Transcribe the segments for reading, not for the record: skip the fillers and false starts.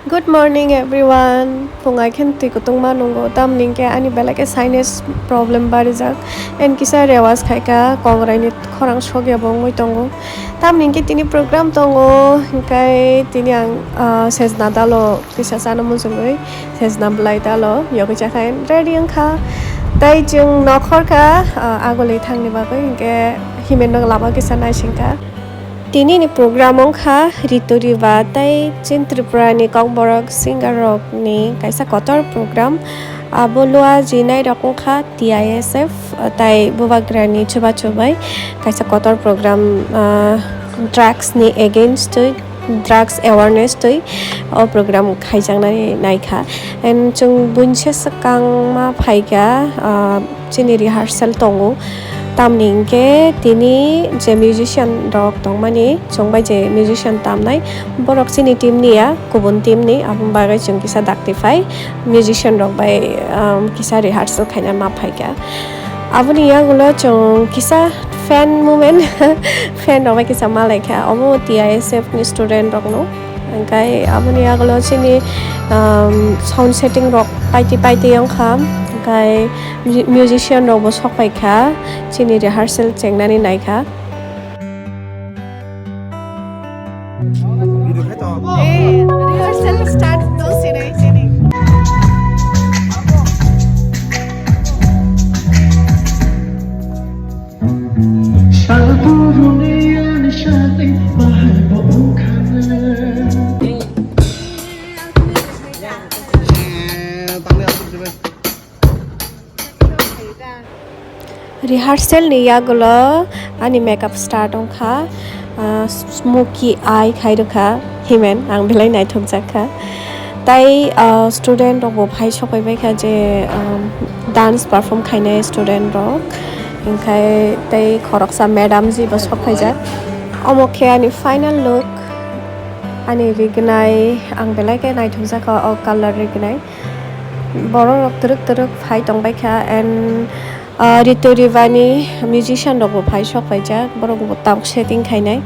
Good morning everyone. Pungai khen tui ko tongma nongo tam ningke ani belake sinus problem barijak and kisa rewas khaika kongrai ni khorang sogya bongmoi tongo. Tam ningke tini program tongo hingkai tini ang sejna dalo kisa sana munjungoi sejna blai dalo yogi jakhain ready angkha tai jung nokhor ka agolei thangni bagoi hingke himen lama kisa naisingka. Tini ni program ongkha rituri ba tai chin tripura ni kongborok singer rok ni kaisa kotor program abolua jinai rok ongkha TISF tai bubagrani chubai kaisa kotor program drugs ni against drugs awareness tui o program khaijangnani naikha and chung bunche sakang ma phaika chini rehearsal tongo tamningke tini je musician rok tongmani chongbai je musician tamnai borok chini team niya kubun team ni abong bagai chung kisa daktify musician rok bai kisa rehearsal khaina ma phaika aboni yagulo chung kisa fan movement fan rok bai kisa malaikha omo TISF ni student rok no angkai aboni yagulo chini sound setting rok paiti yongkha kai musician rok bo sokpai kha chini rehearsal chengnani naikha rehearsal start no chini rehearsal ni yagulo ani makeup start ongkha smoky eye khairokha himen ang belai naithok jakha tai student rok bo phai sokai bai kha je dance perform khainai student rok ingkai tai khoroksa madam ji bo sokai jak omokhe ani final look ani rignai ang belai ke naithok jaka o color rignai borok rok turuk phai tongbai kha and Ritu Rivani musician rok bo phai sokpai jak borok bo tam setting khainai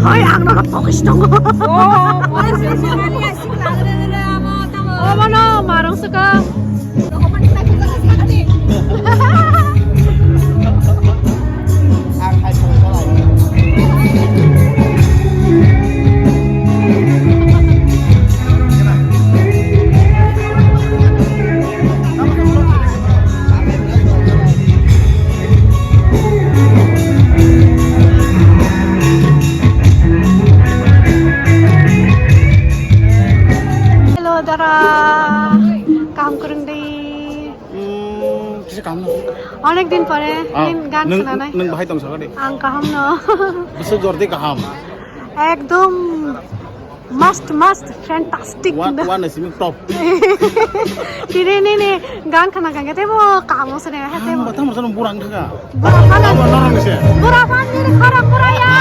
Ay, ang nakapokis nung. Oh, mana, marang suka. অনেক দিন পরে গান শোনানাই नों बाहाय दं saga दे आं गाहाम न बिसो जरदे गाहाम एकदम मस्त fantastic wan nasi top tire ne गान खाना गांगे ते वो काम से ने हते batang masan burang thaga burang se burang ni khara buraya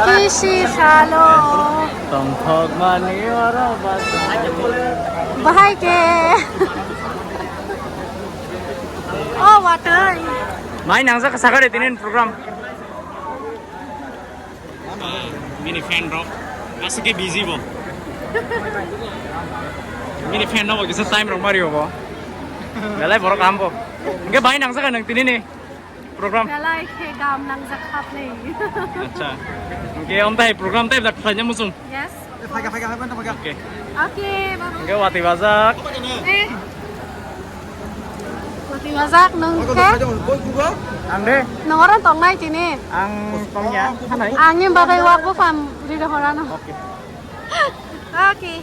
Kisi salo tongthok mani ora bahai ke oh water mai nang sa saga de tinen program Mini fan rock. Aswk busy bo. Mini fan no kasi time rock Mario bo. Galay borok ambo. Enggak bahin nang sa kanang tini ni program. Galay ke gam nang zakap le. Acha. Enggak om tay program tay dak tanya musum. Yes. Oke. Oke, bye. Enggak wati bazak. Mati mazak nung ke? Ang de. Nung orang tong nai tini. Ang tongnya. Hanay. Angin bakay wapo fam di horano. Oke. Oke.